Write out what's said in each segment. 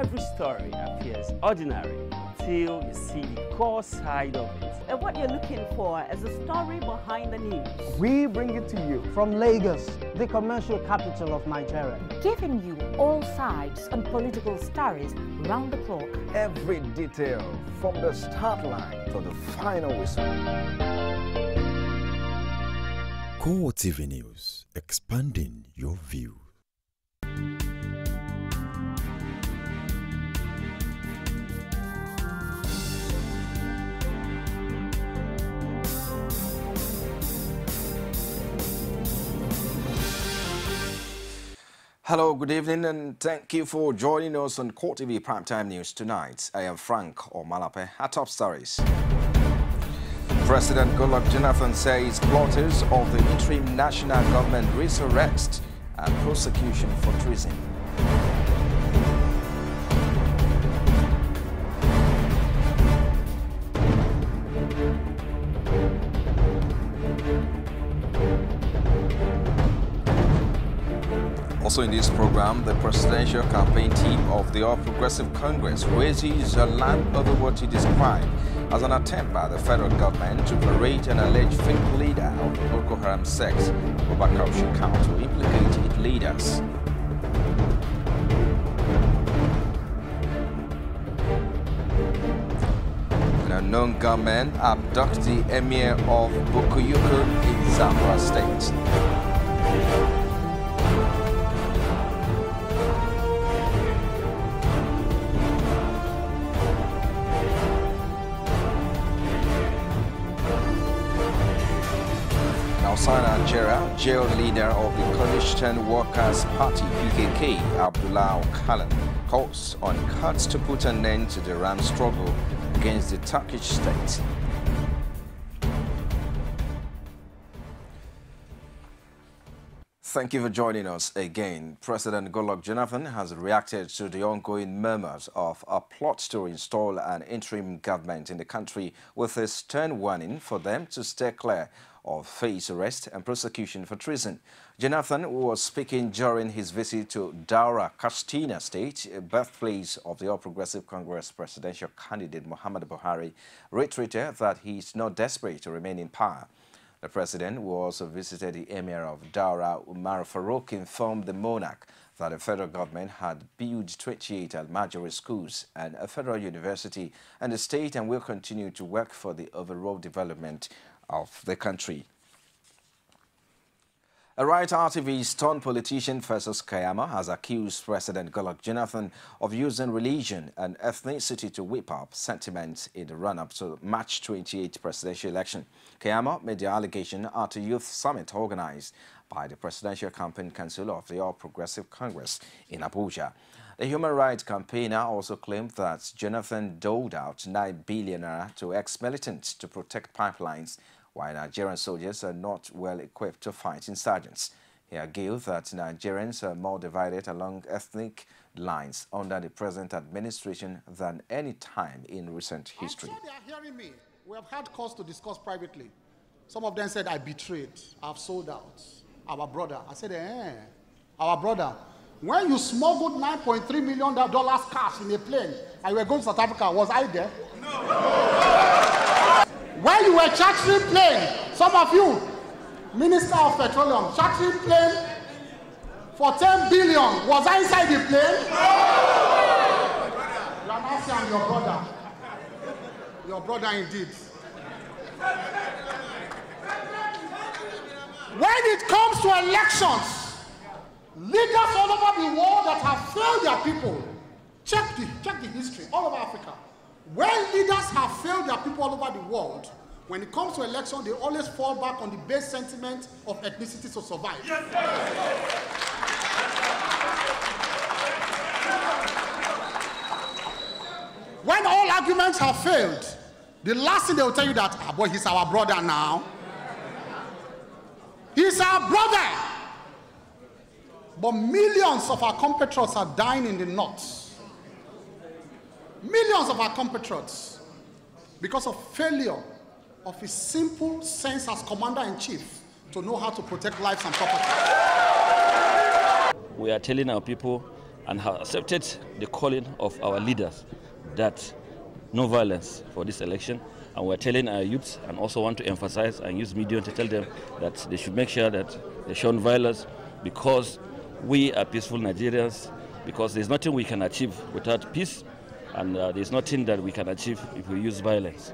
every story appears ordinary till you see the core side of it. And what you're looking for is the story behind the news. We bring it to you from Lagos, the commercial capital of Nigeria. Giving you all sides and political stories round the clock. Every detail from the start line to the final whistle. CoreTV News, expanding your view. Hello, good evening, and thank you for joining us on CoreTV Primetime News tonight. I am Frank Omalape. Our top stories. President Goodluck Jonathan says plotters of the interim national government risk arrest and prosecution for treason. Also in this program, the presidential campaign team of the All Progressive Congress raises a lamp over what he described as an attempt by the federal government to parade an alleged fake leader of the Boko Haram sect, Abubakar Shekau, to implicate its leaders. An unknown gunman abducts the emir of Bukuyuku in Zamfara State. Outside Nigeria, jail leader of the Coalition Workers' Party (PKK), Abdullah Öcalan, calls on cuts to put an end to the Ram struggle against the Turkish state. Thank you for joining us again. President Goodluck Jonathan has reacted to the ongoing murmurs of a plot to install an interim government in the country with a stern warning for them to stay clear of face arrest and prosecution for treason. Jonathan was speaking during his visit to Daura, Katsina State, birthplace of the All Progressive Congress presidential candidate Muhammadu Buhari, reiterated that he is not desperate to remain in power. The president, who also visited the emir of Daura, Umar Farouk, informed the monarch that the federal government had built 28 Almajiri schools and a federal university in the state and will continue to work for the overall development of the country. A right activist turned politician Festus Keyamo has accused President Goodluck Jonathan of using religion and ethnicity to whip up sentiment in the run-up to March 28 presidential election. Keyamo made the allegation at a youth summit organized by the Presidential Campaign Council of the All Progressive Congress in Abuja. The human rights campaigner also claimed that Jonathan doled out 9 billion naira to ex-militants to protect pipelines, while Nigerian soldiers are not well equipped to fight insurgents. He argued that Nigerians are more divided along ethnic lines under the present administration than any time in recent history. I'm sure they are hearing me. We have had cause to discuss privately. Some of them said, I betrayed, I've sold out. Our brother. I said, our brother. When you smuggled $9.3 million cash in a plane and you were going to South Africa, was I there? No. When you were chartering plane, some of you, Minister of Petroleum, chartering plane for 10 billion, was I inside the plane? No. You are not saying your brother. Your brother indeed. When it comes to elections, leaders all over the world that have failed their people, check the history all over Africa. When leaders have failed their people all over the world, when it comes to election, they always fall back on the base sentiment of ethnicity to survive. Yes, when all arguments have failed, the last thing they will tell you that, boy, he's our brother now. He's our brother. But millions of our compatriots are dying in the north. Millions of our compatriots, because of failure of his simple sense as commander-in-chief to know how to protect lives and property. We are telling our people and have accepted the calling of our leaders that no violence for this election. And we're telling our youths, and also want to emphasize and use media to tell them that they should make sure that they shun violence, because we are peaceful Nigerians, because there's nothing we can achieve without peace, and there's nothing that we can achieve if we use violence.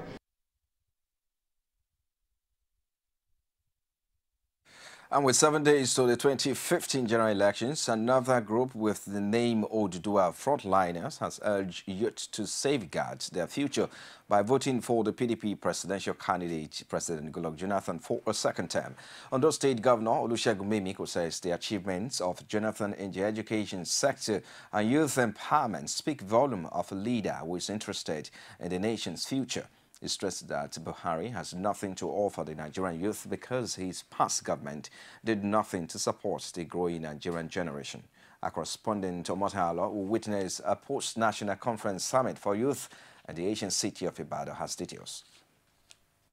And with 7 days to the 2015 general elections, another group with the name Oduduwa Frontliners has urged youth to safeguard their future by voting for the PDP presidential candidate, President Goodluck Jonathan, for a second term. Ondo State Governor Olusegun Mimiko says the achievements of Jonathan in the education sector and youth empowerment speak volume of a leader who is interested in the nation's future. He stressed that Buhari has nothing to offer the Nigerian youth because his past government did nothing to support the growing Nigerian generation. Our correspondent Omotalo, who witnessed a post-national conference summit for youth at the ancient city of Ibadan, has details.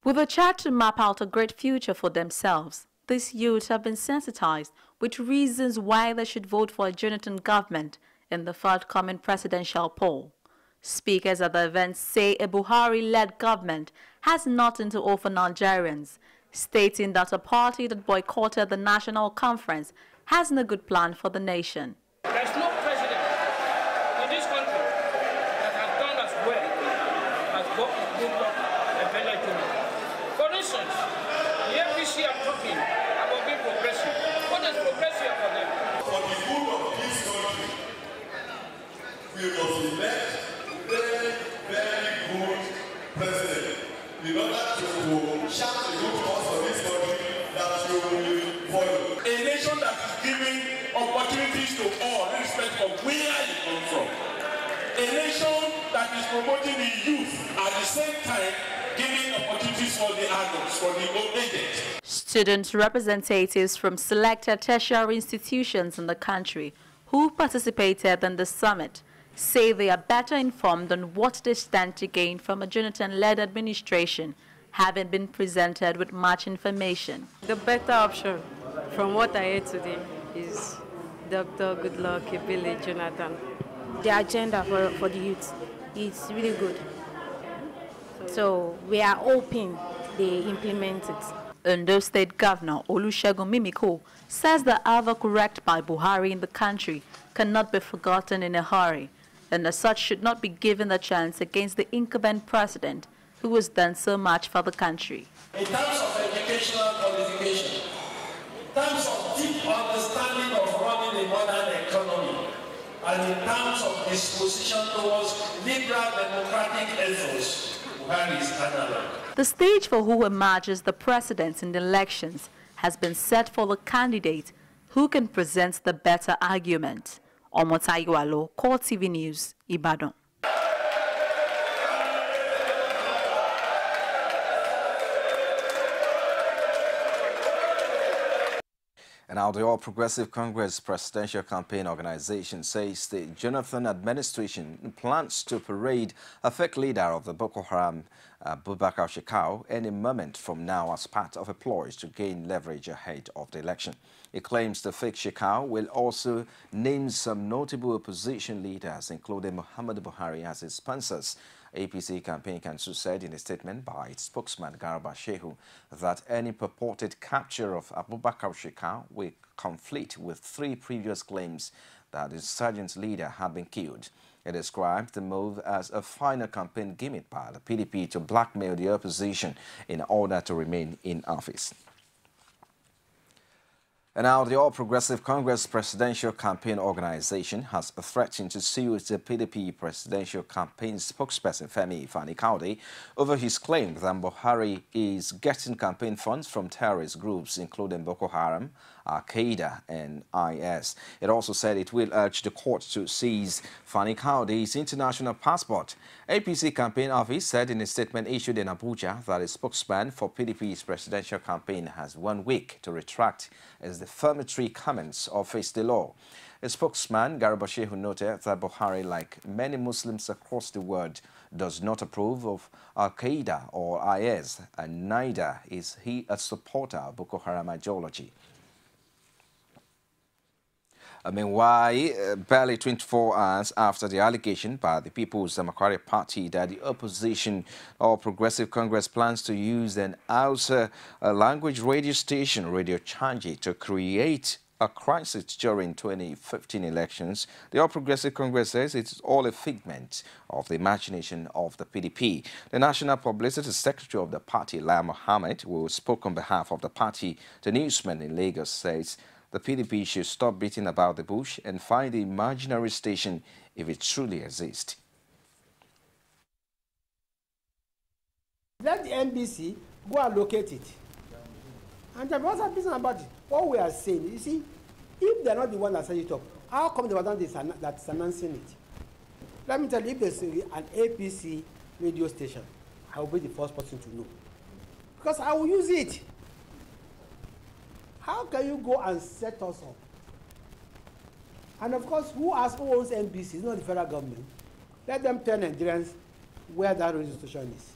With a charge to map out a great future for themselves, these youths have been sensitized with reasons why they should vote for a Jonathan government in the forthcoming presidential poll. Speakers at the event say a Buhari-led government has nothing to offer Nigerians, stating that a party that boycotted the national conference has no good plan for the nation. There's no president in this country that has done as well as Goodluck Jonathan. For instance, the APC are talking about being progressive. What is progressive for them? For the good of this country, we must elect very, very good president in order to shout the good cause of this country that you will follow. A nation that is giving opportunities to all, irrespective of where you come from. A nation that is promoting the youth at the same time giving opportunities for the adults, for the old aged. Student representatives from selected tertiary institutions in the country who participated in the summit say they are better informed on what they stand to gain from a Jonathan-led administration, having been presented with much information. The better option, from what I heard today, is Dr. Goodluck Jonathan. The agenda for the youth is really good. So we are hoping they implement it. Ondo State Governor Olusegun Mimiko says the overcorrect by Buhari in the country cannot be forgotten in a hurry, and as such should not be given the chance against the incumbent president who has done so much for the country. In terms of educational qualification, in terms of deep understanding of running a modern economy, and in terms of disposition towards liberal democratic efforts, Buhari is analog. The stage for who emerges the president in the elections has been set for the candidate who can present the better argument. Omotayo, CoreTV News, Ibadan. And now the All Progressive Congress Presidential Campaign Organization says the Jonathan administration plans to parade a fake leader of the Boko Haram, Abubakar Shekau, any moment from now as part of a ploy to gain leverage ahead of the election. It claims the fake Shekau will also name some notable opposition leaders, including Muhammadu Buhari, as its sponsors. APC campaign council said in a statement by its spokesman Garba Shehu that any purported capture of Abubakar Shekau will conflict with 3 previous claims that the insurgent leader had been killed. It described the move as a final campaign gimmick by the PDP to blackmail the opposition in order to remain in office. And now the All Progressive Congress Presidential Campaign Organization has threatened to sue the PDP presidential campaign spokesperson Femi Fani-Kaude over his claim that Buhari is getting campaign funds from terrorist groups including Boko Haram, Al-Qaeda and IS. It also said it will urge the court to seize Fani-Kaude's international passport. APC campaign office said in a statement issued in Abuja that a spokesman for PDP's presidential campaign has 1 week to retract its defamatory comments or face the law. A spokesman, Garba Shehu, noted that Buhari, like many Muslims across the world, does not approve of Al-Qaeda or IS, and neither is he a supporter of Boko Haram ideology. Meanwhile, barely 24 hours after the allegation by the People's Democratic Party that the opposition or Progressive Congress plans to use an Hausa language radio station, Radio Changi, to create a crisis during 2015 elections, the All Progressive Congress says it's all a figment of the imagination of the PDP. The National Publicity Secretary of the party, Lai Mohammed, who spoke on behalf of the party, the newsman in Lagos, says the PDP should stop beating about the bush and find the imaginary station if it truly exists. Let the NBC go and locate it. And there was a business about it. What we are saying, you see, if they're not the one that set it up, how come they were not that's announcing it? Let me tell you, if there's an APC radio station, I will be the first person to know. Because I will use it. How can you go and set us up? And of course, who owns NBC? It's not the federal government. Let them tell Nigerians where that radio station is.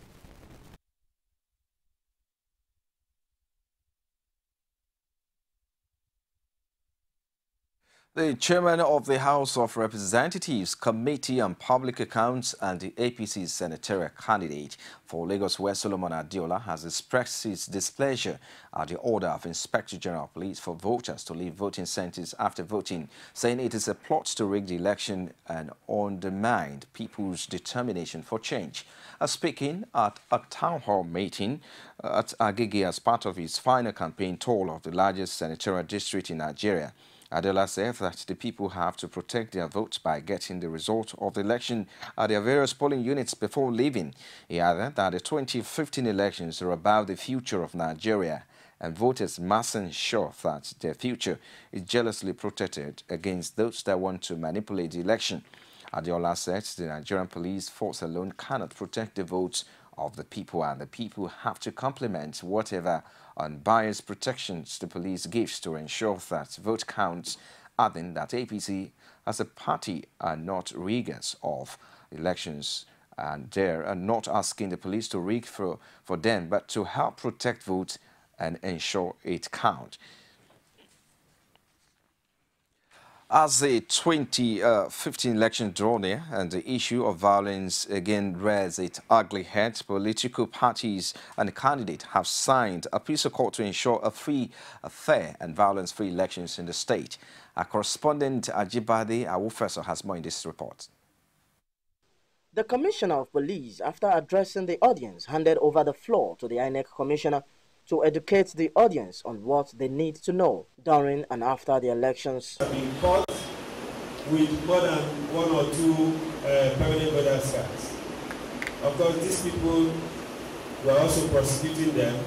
The chairman of the House of Representatives Committee on Public Accounts and the APC senatorial candidate for Lagos West, Solomon Adiola, has expressed his displeasure at the order of Inspector General of Police for voters to leave voting centers after voting, saying it is a plot to rig the election and undermine people's determination for change. Speaking at a town hall meeting at Agege as part of his final campaign tour of the largest senatorial district in Nigeria, Adela said that the people have to protect their votes by getting the result of the election at their various polling units before leaving. He added that the 2015 elections are about the future of Nigeria, and voters must ensure that their future is jealously protected against those that want to manipulate the election. Adiola said the Nigerian police force alone cannot protect the votes of the people, and the people have to complement whatever unbiased protections the police gives to ensure that vote counts, adding that APC as a party are not riggers of elections and they are not asking the police to rig for them, but to help protect votes and ensure it counts. As the 2015 election draw near and the issue of violence again rears its ugly head, political parties and candidates have signed a peace accord to ensure a free, fair and violence-free elections in the state. Our correspondent Ajibade Awufeso has more in this report. The Commissioner of Police, after addressing the audience, handed over the floor to the INEC Commissioner to educate the audience on what they need to know during and after the elections. I've been caught with more than one or two permanent border scars. Of course, these people were also prosecuting them,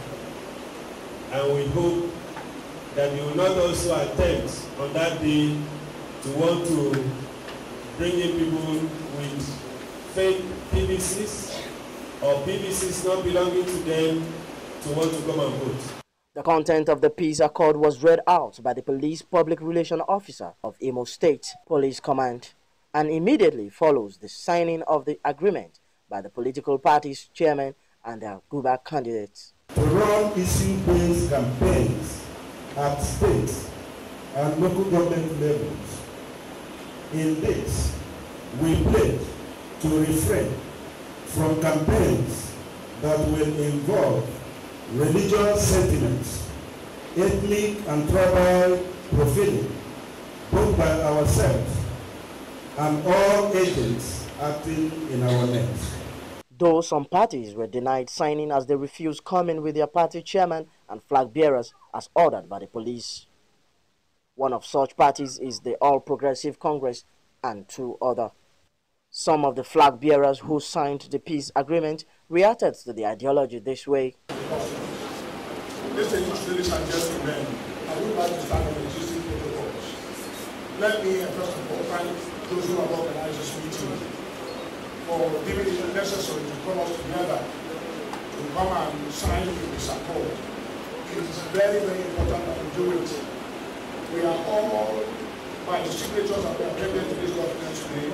and we hope that they will not also attempt on that day to want to bring in people with fake PVCs or PVCs not belonging to them to want to come and vote. The content of the peace accord was read out by the police public relations officer of Imo State Police Command and immediately follows the signing of the agreement by the political parties' chairman and their Guba candidates. To run issue-based campaigns at state and local government levels. In this, we pledge to refrain from campaigns that will involve religious sentiments, ethnic and tribal profiling, both by ourselves and all agents acting in our names. Though some parties were denied signing as they refused coming with their party chairman and flag bearers as ordered by the police. One of such parties is the All Progressive Congress and two other. Some of the flag bearers who signed the peace agreement reacted to the ideology this way. Ladies and gentlemen, I would like to start with existing protocols. Let me first of all thank those who have organized this meeting for giving it necessary to come us together to come and sign this accord. It is very, very important that we do it. We are all, by the signatures that we have attended to this document today,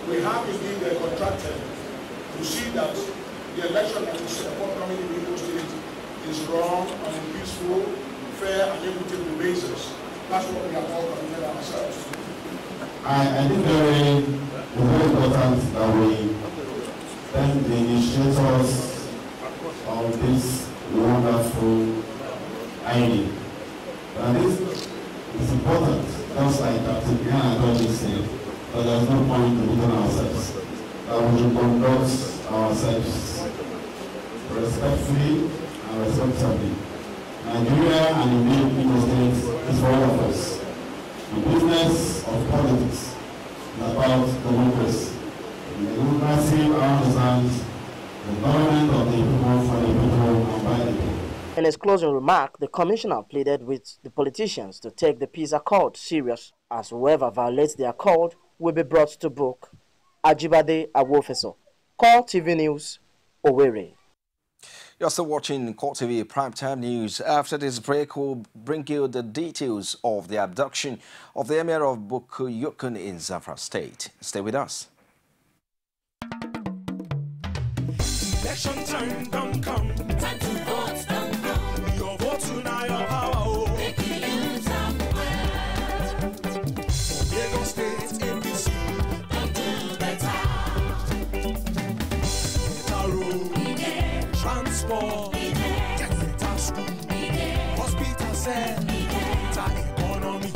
we have indeed contracted to see that the election that is upcoming in Imo State is run on a peaceful, fair, and equitable basis. That's what we have all committed ourselves to. I think very important that we thank the initiators of this wonderful idea. And this is important, just like Captain Ghana said, but there's no point in losing ourselves. That we should conduct ourselves respectfully and responsibly. Nigeria and indeed Imo State is for all of us. The business of politics is about democracy. In democracy, I understand the government of the people, for the people, and by the people. In his closing remark, the commissioner pleaded with the politicians to take the peace accord serious, as whoever violates the accord will be brought to book. Ajibade Awofeso, CoreTV News, Owerri. You're still watching CoreTV Primetime News. After this break, we'll bring you the details of the abduction of the Emir of Bukuyukun in Zamfara State. Stay with us. Election time don't come. Time to vote don't come. Your vote tonight, your power. Make you use them well. For Lagos State APC, don't do better. Better road, transport, get better school, hospital cell, better economy,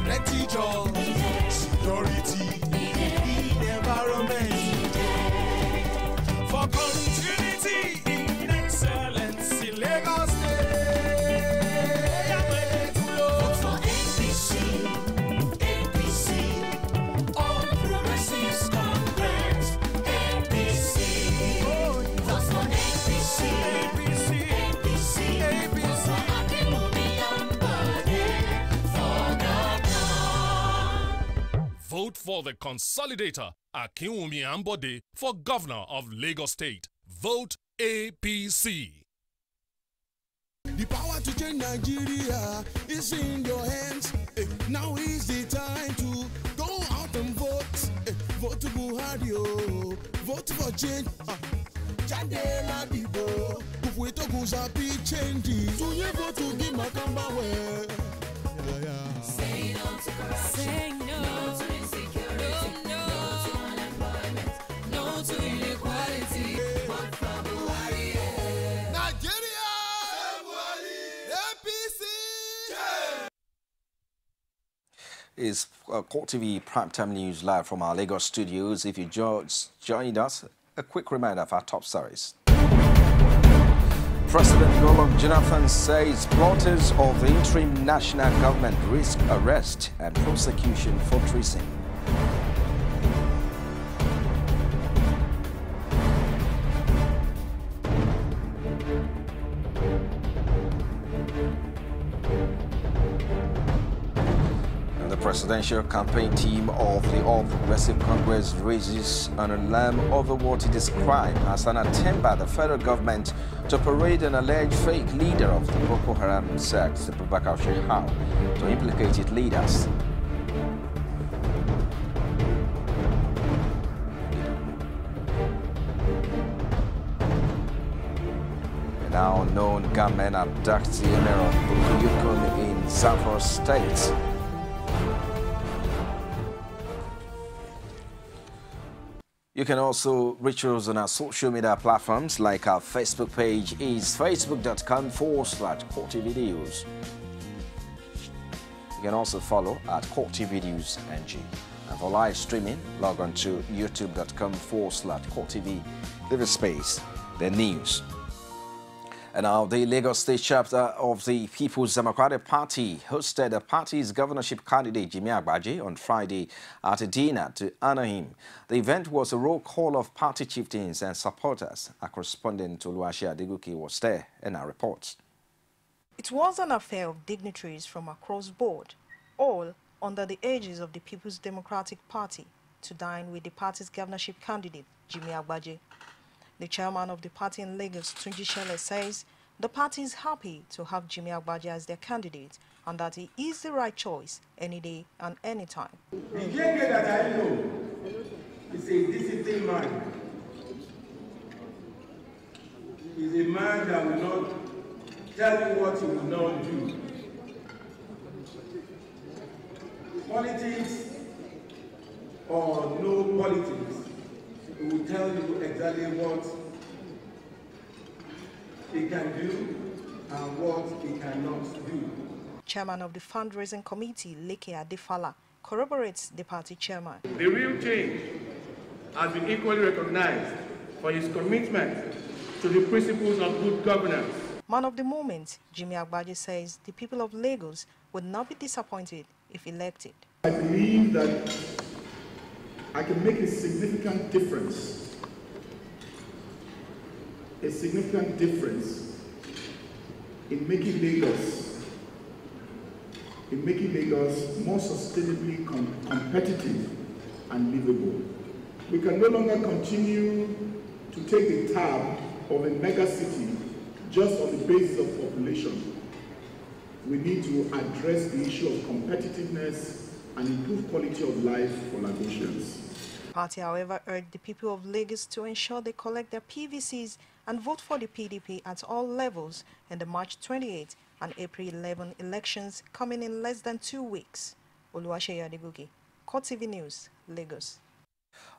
plenty jobs, security, the environment. For continuity in excellence in Lagos State. Vote for APC, APC, all progressives Congress, APC. Vote for APC, APC, APC, APC. Vote for Akinwumi Ambode for governor. Vote for the consolidator, Akinwumi Ambode, for governor of Lagos State. Vote APC. The power to change Nigeria is in your hands. Now is the time to go out and vote. Vote to Buhari, vote for change. Jandela Dibo, Kufwe to Guzapi change. So you vote to give Makamba way. Say no to corruption. Say no to insecurity. No to unemployment. No to inequality. Vote for Buhari. Nigeria! APC! Is CoreTV Primetime News live from our Lagos studios. If you just joined us, a quick reminder of our top stories. President Goodluck Jonathan says plotters of the interim national government risk arrest and prosecution for treason. The presidential campaign team of the All Progressive Congress raises an alarm over what it described as an attempt by the federal government to parade an alleged fake leader of the Boko Haram sect, Abubakar Shekau, to implicate its leaders. A now known gunman abducted the Emir of Bukuyukun in Zamfara State. You can also reach us on our social media platforms, like our Facebook page is facebook.com/CoreTV News. You can also follow at CoreTV News NG. And for live streaming, log on to youtube.com/CoreTV. Leave a space, the news. And now the Lagos State chapter of the People's Democratic Party hosted the party's governorship candidate Jimmy Agbaje on Friday at a dinner to honor him. The event was a roll call of party chieftains and supporters. Our correspondent Oluwaseyi Adegoke was there and our reports. It was an affair of dignitaries from across board, all under the aegis of the People's Democratic Party, to dine with the party's governorship candidate Jimmy Agbaje. The chairman of the party in Lagos, Tunji Shele, says the party is happy to have Jimmy Agbaje as their candidate and that he is the right choice any day and any time. The JK that I know is a disciplined man. He's a man that will not tell you what he will not do. politics or no politics, it will tell you exactly what it can do and what it cannot do. Chairman of the fundraising committee, Leke Adefala, corroborates the party chairman. The real change has been equally recognized for his commitment to the principles of good governance. Man of the moment, Jimmy Agbaje says the people of Lagos would not be disappointed if elected. I believe that I can make a significant difference in making Lagos more sustainably competitive and livable. We can no longer continue to take the tab of a mega city just on the basis of population. We need to address the issue of competitiveness and improve quality of life for Lagosians. The party, however, urged the people of Lagos to ensure they collect their PVCs and vote for the PDP at all levels in the March 28 and April 11 elections coming in less than 2 weeks. Oluwaseyi Adegoke, CoreTV News, Lagos.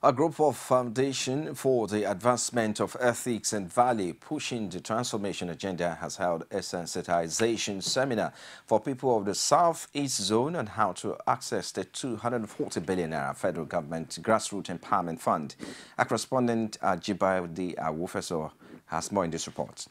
A group of Foundation for the Advancement of Ethics and Value pushing the transformation agenda has held a sensitization seminar for people of the Southeast Zone on how to access the 240 billion naira federal government grassroots empowerment fund. Our correspondent Ajibade Awofeso has more in this report.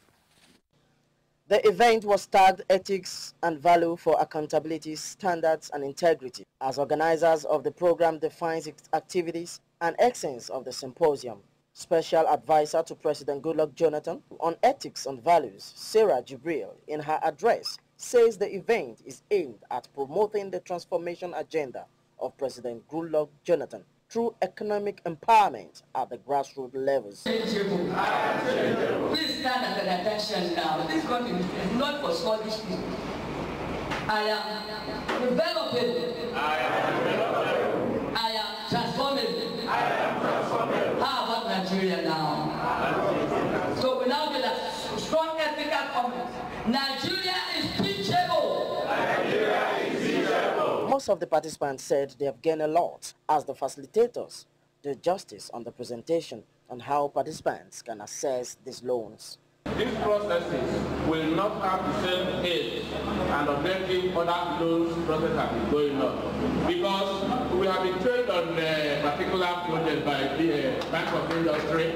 The event was tagged Ethics and Value for Accountability, Standards and Integrity, as organizers of the program defines its activities and essence of the symposium. Special advisor to President Goodluck Jonathan on ethics and values, Sarah Jibril, in her address, says the event is aimed at promoting the transformation agenda of President Goodluck Jonathan through economic empowerment at the grassroots levels. Please stand at attention now. This country is not for sluggish people. I am developing. I am transforming. How about Nigeria now? So we now get a strong ethical comment. Nigeria is teachable. Nigeria is teachable. Most of the participants said they have gained a lot as the facilitators did justice on the presentation on how participants can access these loans. These processes will not have the same age and objective other loans process have been going on. Because we have been trained on a particular project by the Bank of Industry.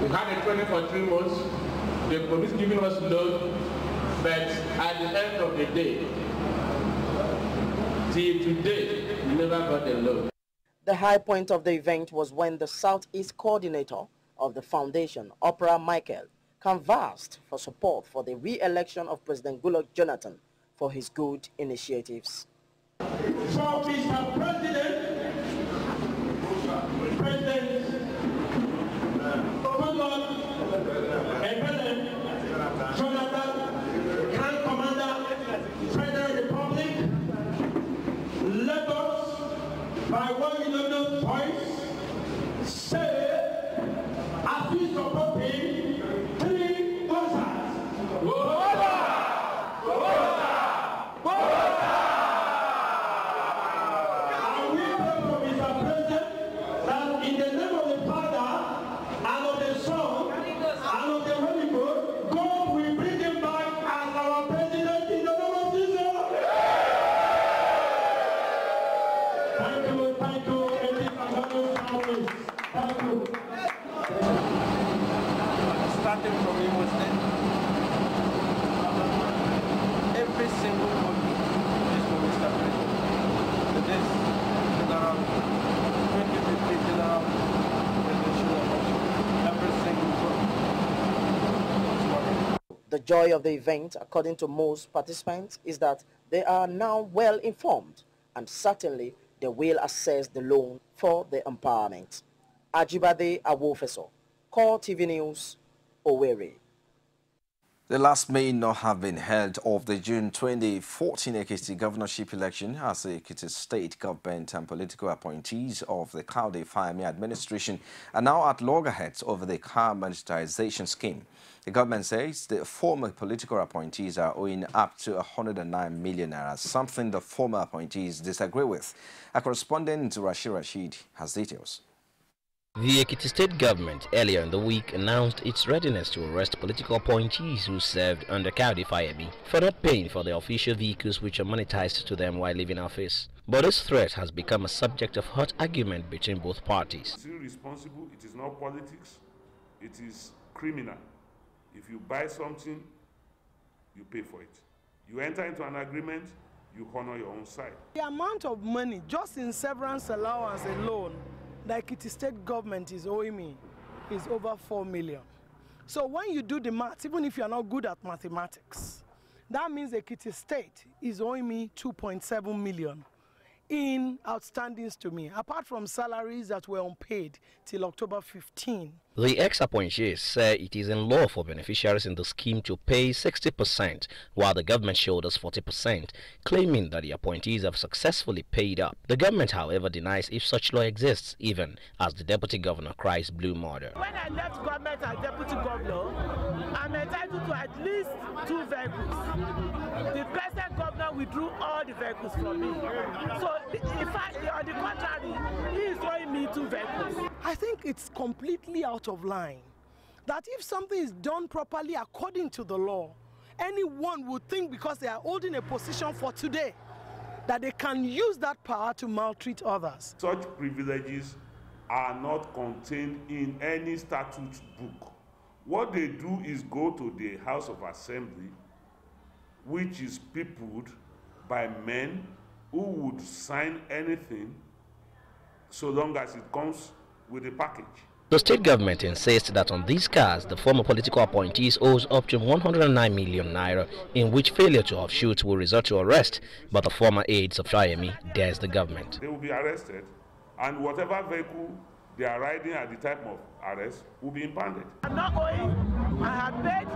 We had a training for 3 months. The police giving us loan, but at the end of the day, till today, we never got a loan. The high point of the event was when the Southeast coordinator of the foundation, Opera Michael, canvassed for support for the re-election of President Goodluck Jonathan for his good initiatives. For Mr. President Goodluck Jonathan, Grand Commander, Federal Republic, let us, by 1 million voice, say, as we support him, 3 votes. Starting from Imo State, every single vote is for Mr. President. This general 2050 general presidential election, every single vote. The joy of the event, according to most participants, is that they are now well informed and certainly they will assess the loan for the empowerment. Ajibade Awofeso, CoreTV News, Owerri. The last may not have been held of the June 2014 Ekiti governorship election as the Ekiti state government and political appointees of the Kaude Fayemi administration are now at loggerheads over the car monetization scheme. The government says the former political appointees are owing up to 109 million naira, something the former appointees disagree with. A correspondent Rashid has details. The Ekiti state government earlier in the week announced its readiness to arrest political appointees who served under Kaude Fayemi for not paying for their official vehicles which are monetized to them while leaving office. But this threat has become a subject of hot argument between both parties. It's irresponsible, it is not politics, it is criminal. If you buy something, you pay for it. You enter into an agreement, you honor your own side. The amount of money just in severance allowance alone the Ekiti state government is owing me is over 4 million. So when you do the math, even if you are not good at mathematics, that means the Ekiti state is owing me 2.7 million in outstandings to me, apart from salaries that were unpaid till October 15. The ex-appointees say it is in law for beneficiaries in the scheme to pay 60%, while the government shoulders 40%, claiming that the appointees have successfully paid up. The government, however, denies if such law exists, even as the deputy governor cries blue murder. When I left government as deputy governor, I'm entitled to at least 2 vehicles. The present governor withdrew all the vehicles from me. So, in fact, on the contrary, he is owing me 2 vehicles. I think it's completely out of line that if something is done properly according to the law, anyone would think because they are holding a position for today that they can use that power to maltreat others. Such privileges are not contained in any statute book. What they do is go to the House of Assembly, which is peopled by men who would sign anything so long as it comes with a package. The state government insists that on these cars, the former political appointees owes up to 109 million naira, in which failure to offshoot will result to arrest, but the former aides of Fayemi dares the government. They will be arrested, and whatever vehicle they are riding at the time of arrest will be impounded. I'm not going. I have paid.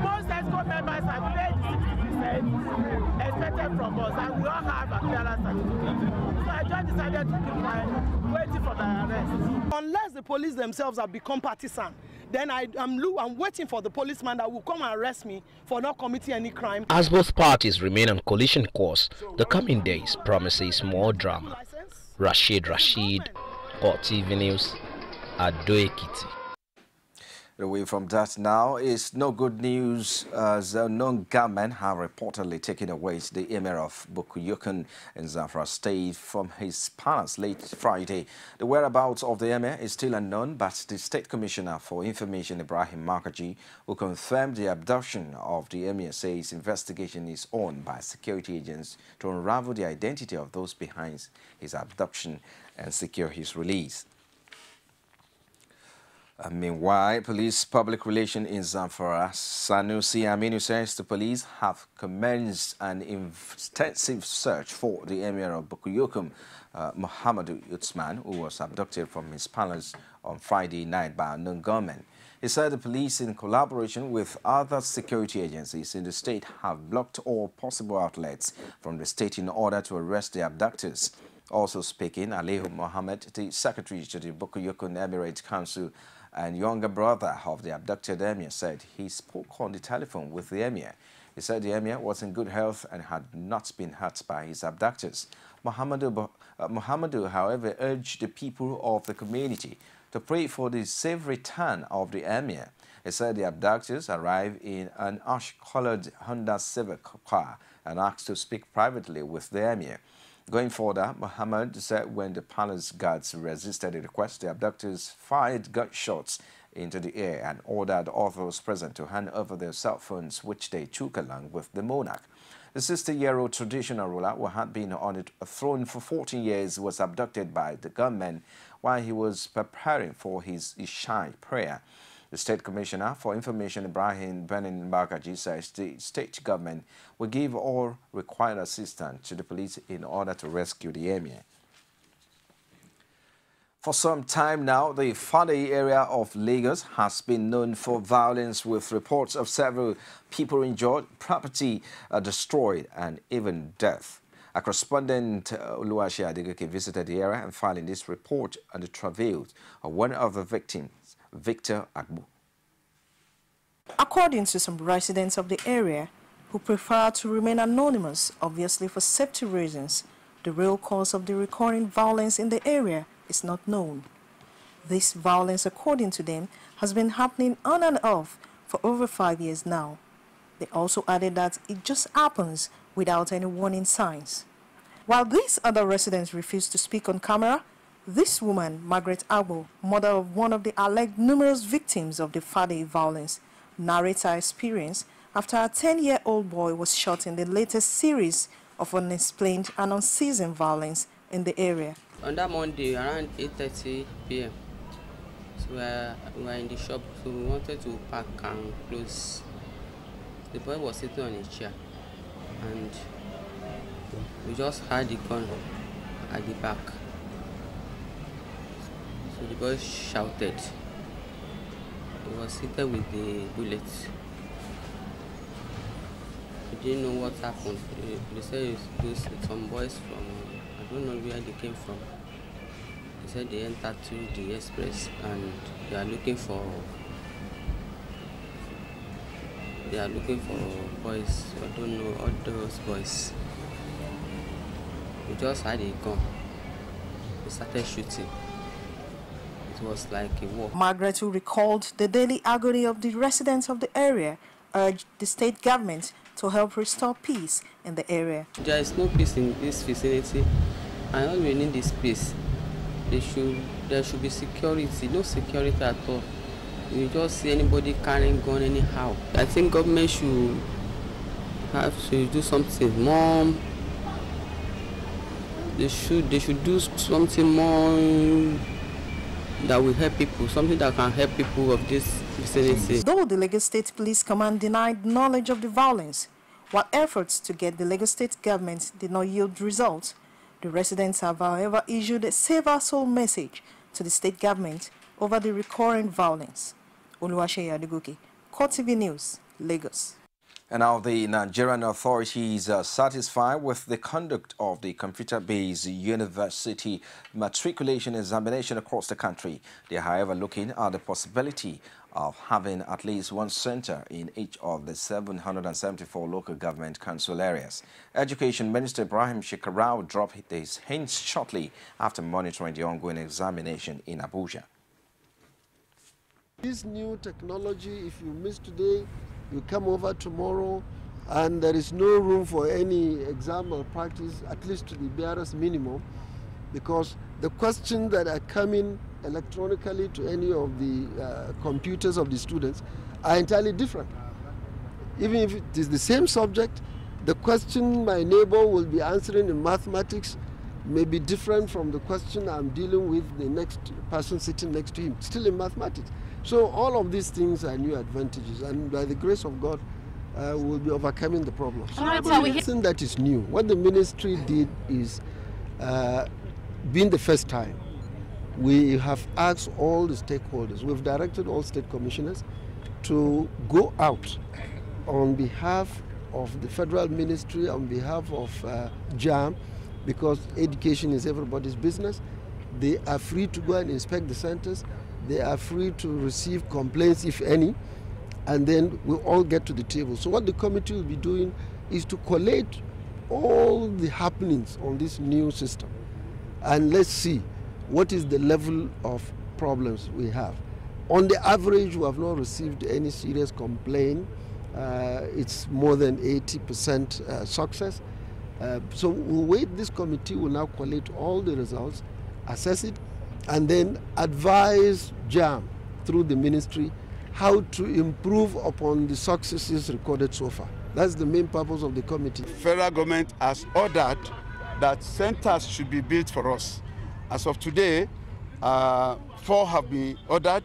Most ESCO members have paid 60% expected from us, and we all have appearance certificate. So I just decided to keep quiet, waiting for my arrest. Unless the police themselves have become partisan, then I'm waiting for the policeman that will come and arrest me for not committing any crime. As both parties remain on collision course, the coming days promises more drama. Rashid, CoreTV News, Ado Ekiti. Away from that now is no good news as unknown gunmen have reportedly taken away the emir of Bukuyukun in Zamfara State from his palace late Friday. The whereabouts of the emir is still unknown, but the State Commissioner for Information, Ibrahim Makaji, who confirmed the abduction of the emir, says investigation is on by security agents to unravel the identity of those behind his abduction and secure his release. Meanwhile, police public relation in Zamfara, Sanusi Aminu, says the police have commenced an intensive search for the emir of Bukuyukum, Muhammadu Utsman, who was abducted from his palace on Friday night by unknown gunmen. He said the police, in collaboration with other security agencies in the state, have blocked all possible outlets from the state in order to arrest the abductors. Also speaking, Alihu Mohammed, the secretary to the Bukuyukun Emirate Council and younger brother of the abducted emir, said he spoke on the telephone with the emir. He said the emir was in good health and had not been hurt by his abductors. Muhammadu, however, urged the people of the community to pray for the safe return of the emir. He said the abductors arrived in an ash-colored Honda Civic car and asked to speak privately with the emir. Going further, Muhammad said when the palace guards resisted the request, the abductors fired gunshots into the air and ordered all those present to hand over their cell phones, which they took along with the monarch. The 60-year-old traditional ruler, who had been on a throne for 14 years, was abducted by the gunmen while he was preparing for his Isha prayer. The State Commissioner for Information, Ibrahim Benin Bakaji, says the state government will give all required assistance to the police in order to rescue the emir. For some time now, the Fade area of Lagos has been known for violence, with reports of several people injured, property destroyed, and even death. A correspondent, Oluwaseyi Adegoke, visited the area and filed in this report on the travails of one of the victims, Victor Agbo. According to some residents of the area, who prefer to remain anonymous, obviously for safety reasons, the real cause of the recurring violence in the area is not known. This violence, according to them, has been happening on and off for over 5 years now. They also added that it just happens without any warning signs. While these other residents refused to speak on camera, this woman, Margaret Agbo, mother of one of the alleged numerous victims of the Fade violence, narrates her experience after a 10-year-old boy was shot in the latest series of unexplained and unceasing violence in the area. On that Monday, around 8:30 p.m., so we were in the shop, so we wanted to pack and close. The boy was sitting on a chair, and we just had the gun at the back. So the boy shouted. He was seated with the bullet. We didn't know what happened. They said it's some boys from, I don't know where they came from. They said they entered to the express and they are looking for boys. I don't know all those boys. We just had a gun. We started shooting. It was like a war. Margaret, who recalled the daily agony of the residents of the area, urged the state government to help restore peace in the area. There is no peace in this vicinity, and all we need is peace. There should be security, no security at all. You just see anybody carrying gun anyhow. I think government should have to do something more. They should do something more that will help people, something that can help people of this vicinity. Though the Lagos State Police Command denied knowledge of the violence, while efforts to get the Lagos State government did not yield results, the residents have, however, issued a save our soul message to the state government over the recurring violence. Oluwaseyi Adegoke, CoreTV News, Lagos. And now the Nigerian authorities are satisfied with the conduct of the computer-based university matriculation examination across the country. They are, however, looking at the possibility of having at least one center in each of the 774 local government council areas. Education Minister Ibrahim Shekarau dropped his hints shortly after monitoring the ongoing examination in Abuja. This new technology, if you miss today, you come over tomorrow, and there is no room for any exam malpractice, at least to the barest minimum, because the questions that are coming electronically to any of the computers of the students are entirely different. Even if it is the same subject, the question my neighbor will be answering in mathematics may be different from the question I'm dealing with the next person sitting next to him, still in mathematics. So all of these things are new advantages, and by the grace of God, we'll be overcoming the problems. Something that is new. What the ministry did is, being the first time, we have asked all the stakeholders, we've directed all state commissioners to go out on behalf of the federal ministry, on behalf of JAM, because education is everybody's business. They are free to go and inspect the centers. They are free to receive complaints, if any, and then we'll all get to the table. So what the committee will be doing is to collate all the happenings on this new system, and let's see what is the level of problems we have. On the average, we have not received any serious complaint. It's more than 80% success. So we'll wait. This committee will now collate all the results, assess it, and then advise JAM through the ministry how to improve upon the successes recorded so far. That's the main purpose of the committee. Federal government has ordered that centers should be built for us. As of today, 4 have been ordered,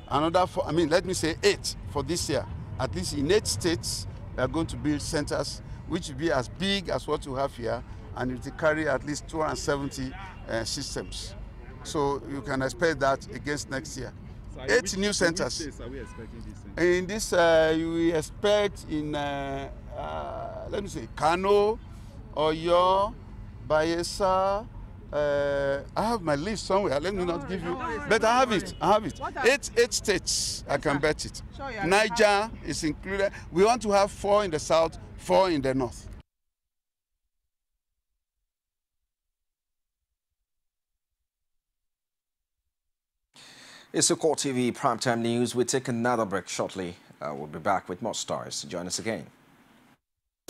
another 4, let me say 8 for this year. At least in 8 states, we are going to build centers which will be as big as what we have here, and it will carry at least 270 systems. So you can expect that against next year. So 8 new centers. Which states are we expecting this in? In this, we expect in, let me say, Kano, Oyo, Bayelsa. I have my list somewhere. Let me not give you, but I have it. I have it. 8 states. I can bet it. Niger is included. We want to have 4 in the south, 4 in the north. It's a CoreTV Primetime News. We take another break shortly. We'll be back with more stories. Join us again.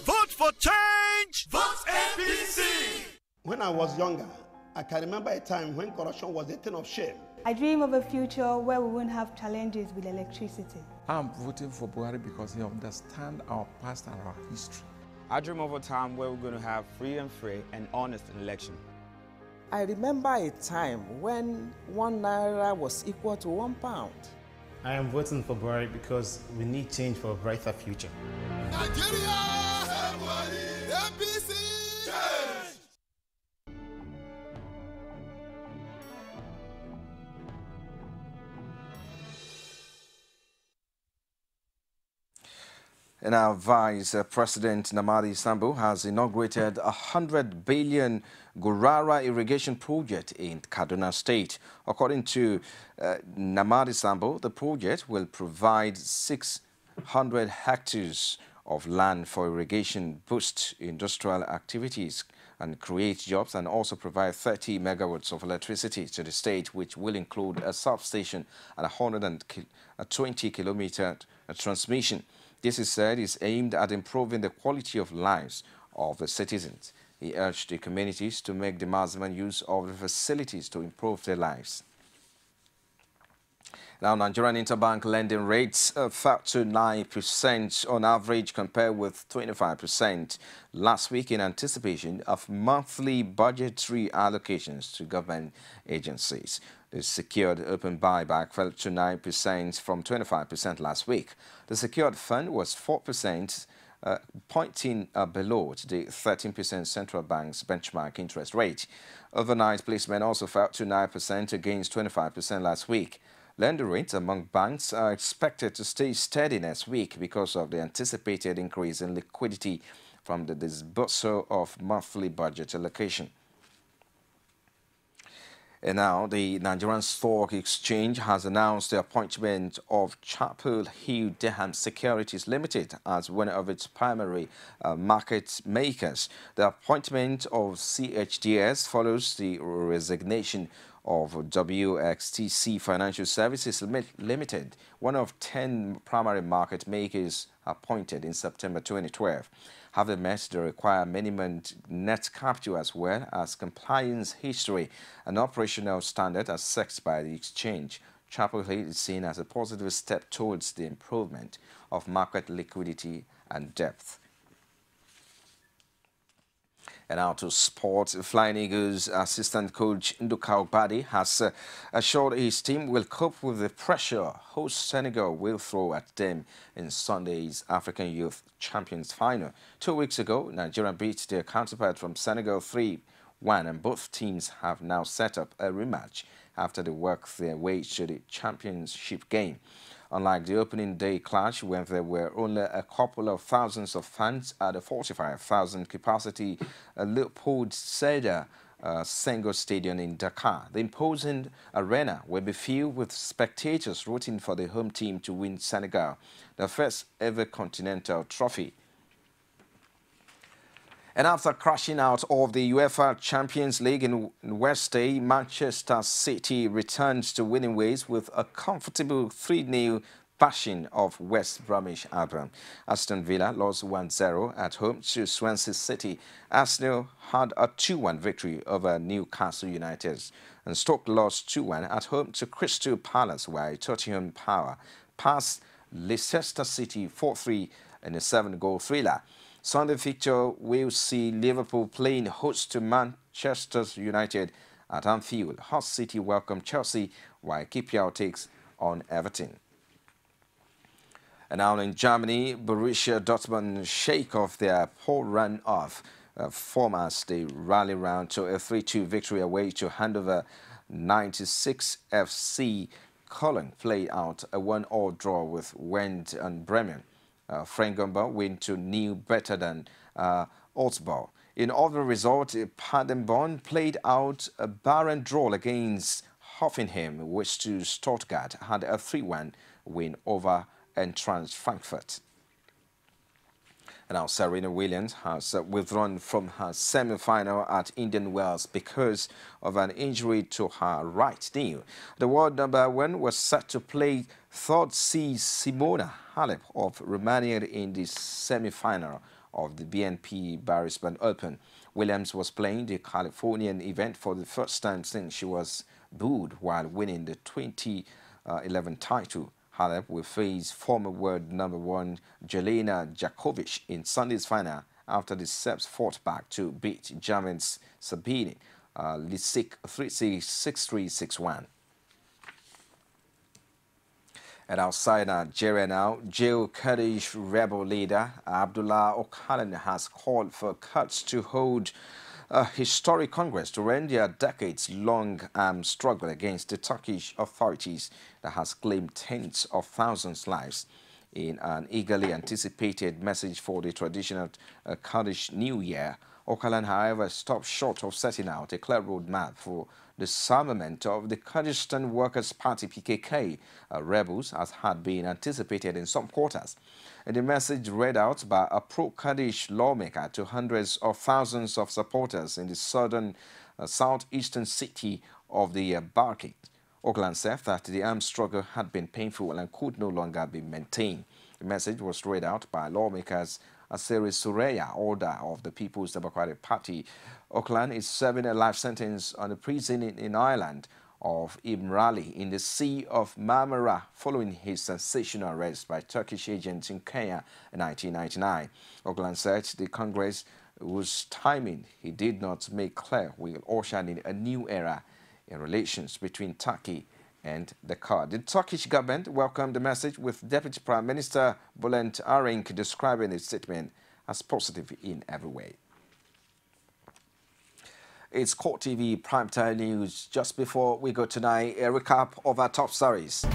Vote for change! Vote APC! When I was younger, I can remember a time when corruption was a thing of shame. I dream of a future where we won't have challenges with electricity. I'm voting for Buhari because he understands our past and our history. I dream of a time where we're going to have free and honest election. I remember a time when 1 naira was equal to £1. I am voting for Buhari because we need change for a brighter future. Nigeria! APC! Change! And our Vice President Namadi Sambo has inaugurated a 100 billion Gurara irrigation project in Kaduna State. According to Namadi Sambo, the project will provide 600 hectares of land for irrigation, boost industrial activities and create jobs, and also provide 30 megawatts of electricity to the state, which will include a substation and a 120-kilometer transmission. This is said is aimed at improving the quality of lives of the citizens. He urged the communities to make the maximum use of the facilities to improve their lives. Now, Nigerian interbank lending rates fell to 9% on average compared with 25% last week in anticipation of monthly budgetary allocations to government agencies. The secured open buyback fell to 9% from 25% last week. The secured fund was 4%, pointing below the 13% central bank's benchmark interest rate. Overnight placement also fell to 9% against 25% last week. Lending rates among banks are expected to stay steady next week because of the anticipated increase in liquidity from the disbursal of monthly budget allocation. And now, the Nigerian Stock Exchange has announced the appointment of Chapel Hill Deham Securities Limited as one of its primary market makers. The appointment of CHDS follows the resignation of WXTC Financial Services Limited, one of 10 primary market makers appointed in September 2012. Having met the required minimum net capital as well as compliance history and operational standard as set by the exchange, Chapel Hill is seen as a positive step towards the improvement of market liquidity and depth. And now to sports. Flying Eagles assistant coach Nduka Obadi has assured his team will cope with the pressure host Senegal will throw at them in Sunday's African Youth Champions final. 2 weeks ago, Nigeria beat their counterpart from Senegal 3-1, and both teams have now set up a rematch after they worked their way to the championship game. Unlike the opening day clash, when there were only a couple of thousands of fans at a 45,000 capacity Leopold Sédar Senghor Stadium in Dakar, the imposing arena will be filled with spectators rooting for the home team to win Senegal, the first ever continental trophy. And after crashing out of the UEFA Champions League in Wednesday, Manchester City returns to winning ways with a comfortable 3-0 bashing of West Bromwich Albion. Aston Villa lost 1-0 at home to Swansea City. Arsenal had a 2-1 victory over Newcastle United. And Stoke lost 2-1 at home to Crystal Palace, while Tottenham Power passed Leicester City 4-3 in a 7-goal thriller. Sunday fixture will see Liverpool playing host to Manchester United at Anfield. Hull City welcome Chelsea, while QPR takes on Everton. And now in Germany, Borussia Dortmund shake off their poor run of form as they rally round to a 3-2 victory away to Hannover 96 FC Cologne played out a 1-1 draw with Wendt and Bremen. Frankfurt win to nil better than Augsburg. In other results, Paderborn played out a barren draw against Hoffenheim, which to Stuttgart had a 3-1 win over Eintracht Frankfurt. And now Serena Williams has withdrawn from her semi-final at Indian Wells because of an injury to her right knee. The world number 1 was set to play third seed Simona Halep of Romania in the semi-final of the BNP Paribas Open. Williams was playing the Californian event for the first time since she was booed while winning the 2011 title. Halep will face former world number 1 Jelena Djokovic in Sunday's final after the Serbs fought back to beat Germany's Sabine Lisicki 3-6, 6-3, 6-1. And outside Nigeria now, Jail Kurdish rebel leader Abdullah Öcalan has called for Kurds to hold a historic congress to end their decades-long armed struggle against the Turkish authorities that has claimed tens of thousands' lives. In an eagerly anticipated message for the traditional Kurdish New Year, Öcalan, however, stopped short of setting out a clear roadmap for disarmament of the Kurdistan Workers' Party PKK rebels, as had been anticipated in some quarters. In the message read out by a pro-Kurdish lawmaker to hundreds of thousands of supporters in the southeastern city of the Barkit, Öcalan said that the armed struggle had been painful and could no longer be maintained. The message was read out by lawmakers Asiri Sureya, order of the People's Democratic Party. Öcalan is serving a life sentence on a prison in Ireland of Imrali in the Sea of Marmara following his sensational arrest by Turkish agents in Kenya in 1999. Öcalan said the Congress, whose timing he did not make clear, will usher in a new era in relations between Turkey and the Kurds. The Turkish government welcomed the message, with Deputy Prime Minister Bülent Arınç describing its statement as positive in every way. It's CoreTV Primetime News. Just before we go tonight, a recap of our top stories.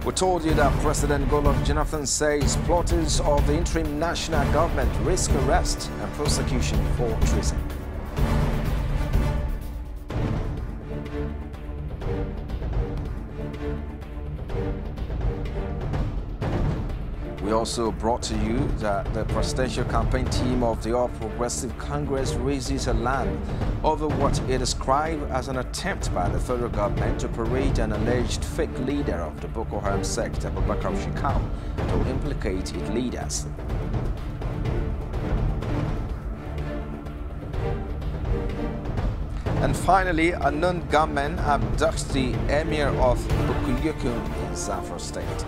We told you that President Goodluck Jonathan says plotters of the interim national government risk arrest and prosecution for treason. We also brought to you that the presidential campaign team of the All Progressive Congress raises alarm over what it described as an attempt by the federal government to parade an alleged fake leader of the Boko Haram sect, Abubakar Shekau, to implicate its leaders. And finally, a non-gunman abducts the emir of Bukuyukum in Zamfara State.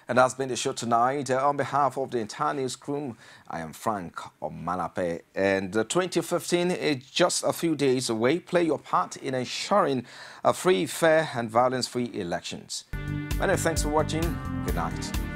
And that's been the show tonight. On behalf of the entire news crew, I am Frank Omalape. And 2015 is just a few days away. Play your part in ensuring a free, fair and violence-free elections. Many thanks for watching. Good night.